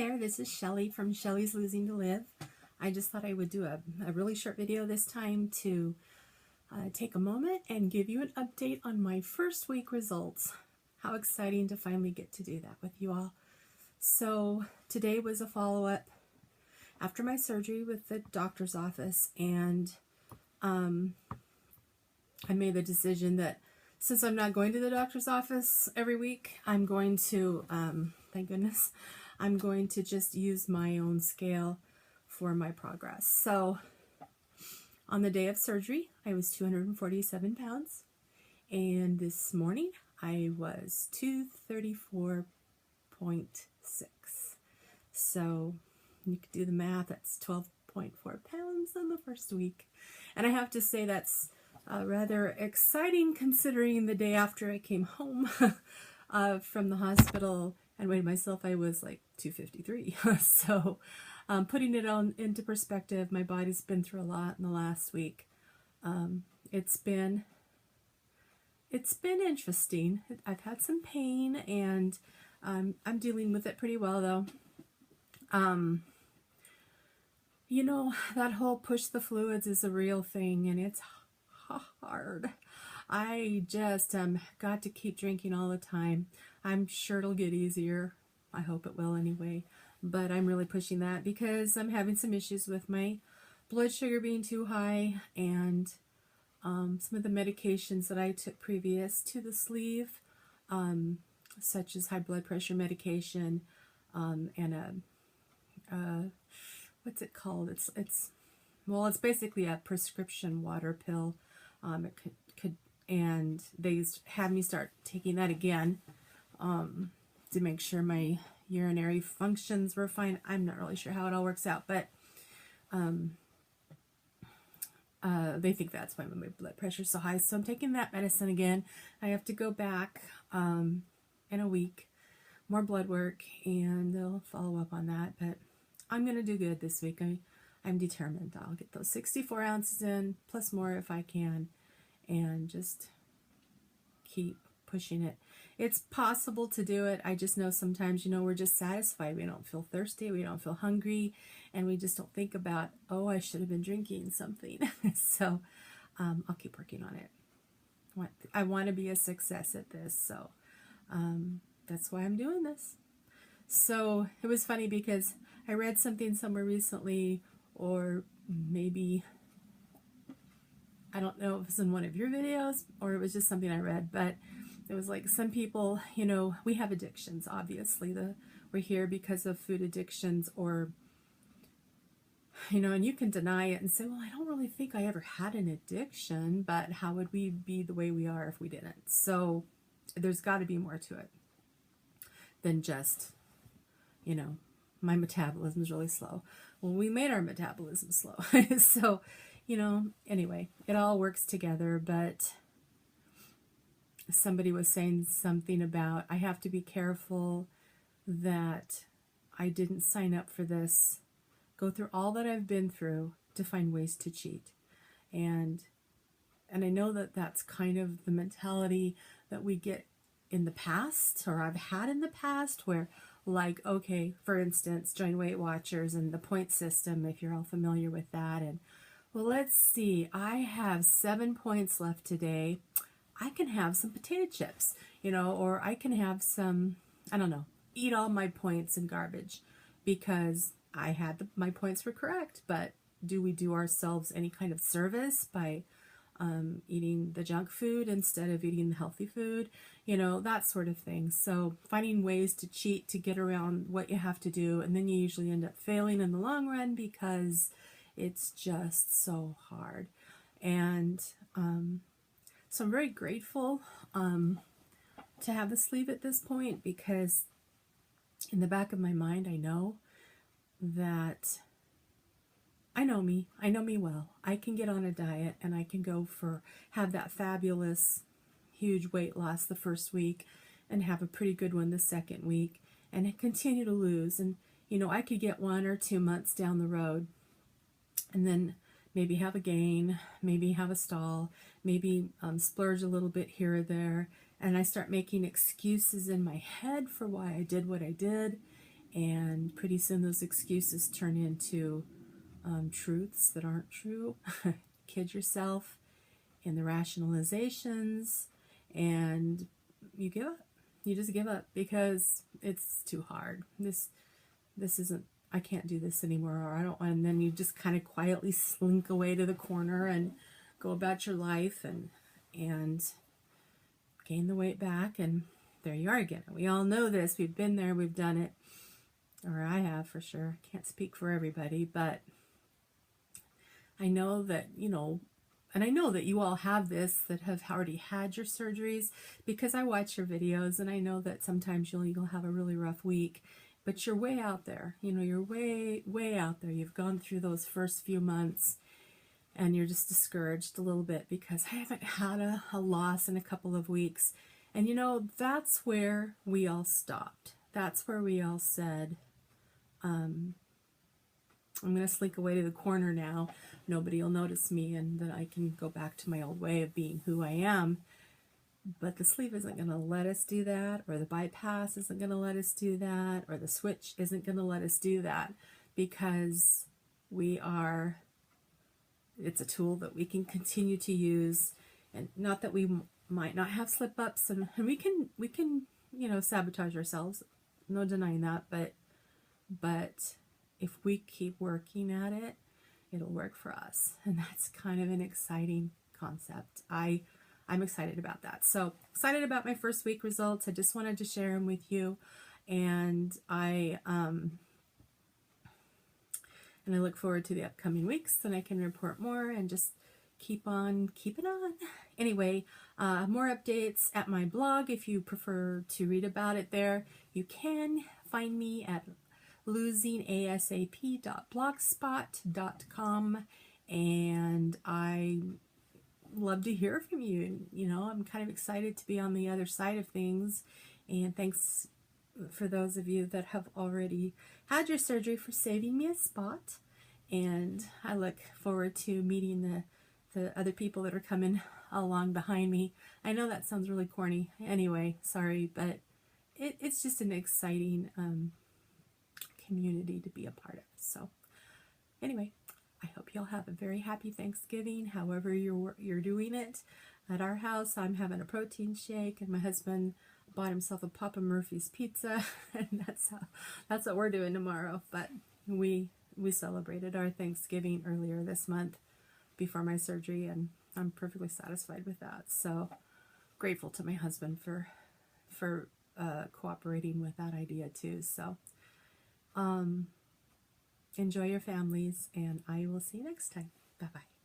there, this is Shelly from Shelly's Losing to Live. I just thought I would do a really short video this time to take a moment and give you an update on my first week results. How exciting to finally get to do that with you all. So today was a follow-up after my surgery with the doctor's office, and I made the decision that since I'm not going to the doctor's office every week, I'm going to, thank goodness, I'm going to just use my own scale for my progress. So on the day of surgery, I was 247 pounds, and this morning I was 234.6. So you could do the math, that's 12.4 pounds in the first week. And I have to say that's rather exciting considering the day after I came home from the hospital and weighed myself, I was like 253. So putting it on into perspective, my body's been through a lot in the last week. It's been interesting. I've had some pain, and I'm dealing with it pretty well though. You know, that whole push the fluids is a real thing, and it's hard. I just got to keep drinking all the time. I'm sure it'll get easier. I hope it will anyway. But I'm really pushing that because I'm having some issues with my blood sugar being too high, and some of the medications that I took previous to the sleeve, such as high blood pressure medication, and what's it called? It's basically a prescription water pill. It could, and they had me start taking that again to make sure my urinary functions were fine. I'm not really sure how it all works out, but they think that's why my blood pressure is so high. So I'm taking that medicine again. I have to go back in a week, more blood work, and they'll follow up on that. But I'm going to do good this week. I'm determined. I'll get those 64 ounces in, plus more if I can, and just keep pushing it. It's possible to do it. I just know sometimes, you know, we're just satisfied. We don't feel thirsty. We don't feel hungry. And we just don't think about, oh, I should have been drinking something. So I'll keep working on it. I want to be a success at this. So that's why I'm doing this. So it was funny because I read something somewhere recently, or maybe, I don't know if it was in one of your videos or it was just something I read, but it was like some people, you know, we have addictions, obviously. We're here because of food addictions, or, you know, and you can deny it and say, well, I don't really think I ever had an addiction, but how would we be the way we are if we didn't? So there's got to be more to it than just, you know, my metabolism is really slow. Well, we made our metabolism slow. So, you know, anyway, it all works together. But somebody was saying something about, I have to be careful that I didn't sign up for this, go through all that I've been through to find ways to cheat. And I know that that's kind of the mentality that we get in the past, or I've had in the past, where, like, okay, for instance, join Weight Watchers and the point system, if you're all familiar with that. And well, let's see, I have 7 points left today. I can have some potato chips, you know, or I can have some, I don't know, eat all my points in garbage because I had my points were correct. But do we do ourselves any kind of service by eating the junk food instead of eating the healthy food, you know, that sort of thing. So finding ways to cheat to get around what you have to do, and then you usually end up failing in the long run because it's just so hard. And so I'm very grateful to have the sleeve at this point, because in the back of my mind I know that I know me well. I can get on a diet and I can go have that fabulous, huge weight loss the first week and have a pretty good one the second week and continue to lose. And, you know, I could get 1 or 2 months down the road and then maybe have a gain, maybe have a stall, maybe splurge a little bit here or there. And I start making excuses in my head for why I did what I did. and pretty soon those excuses turn into truths that aren't true. Kid yourself in the rationalizations, and you give up. You just give up because it's too hard. This isn't, I can't do this anymore, or I don't, and then you just kind of quietly slink away to the corner and go about your life and gain the weight back, and there you are again. We all know this. We've been there, we've done it, or I have for sure. Can't speak for everybody, but I know that, and I know that you all have this, that have already had your surgeries, because I watch your videos, and I know that sometimes you'll have a really rough week, but you're way out there. You're way, way out there. You've gone through those first few months, and you're just discouraged a little bit because I haven't had a loss in a couple of weeks. And that's where we all stopped. That's where we all said, I'm going to slink away to the corner now. Nobody will notice me, and that I can go back to my old way of being who I am. But the sleeve isn't going to let us do that, or the bypass isn't going to let us do that, or the switch isn't going to let us do that, because it's a tool that we can continue to use. And not that we might not have slip-ups, and we can sabotage ourselves, no denying that, but if we keep working at it, it'll work for us. And that's kind of an exciting concept. I'm excited about that. So excited about my first week results. I just wanted to share them with you. And I look forward to the upcoming weeks, and I can report more and just keep on keeping on. Anyway, more updates at my blog. If you prefer to read about it there, you can find me at losingasap.blogspot.com, and I love to hear from you. I'm kind of excited to be on the other side of things, and thanks for those of you that have already had your surgery for saving me a spot. And I look forward to meeting the other people that are coming along behind me. I know that sounds really corny. Anyway, sorry, but it's just an exciting community to be a part of. So anyway, I hope you'll have a very happy Thanksgiving, however you're doing it. At our house, I'm having a protein shake, and my husband bought himself a Papa Murphy's pizza, and that's what we're doing tomorrow. But we celebrated our Thanksgiving earlier this month before my surgery, and I'm perfectly satisfied with that. So grateful to my husband for cooperating with that idea too. So enjoy your families, and I will see you next time. Bye-bye.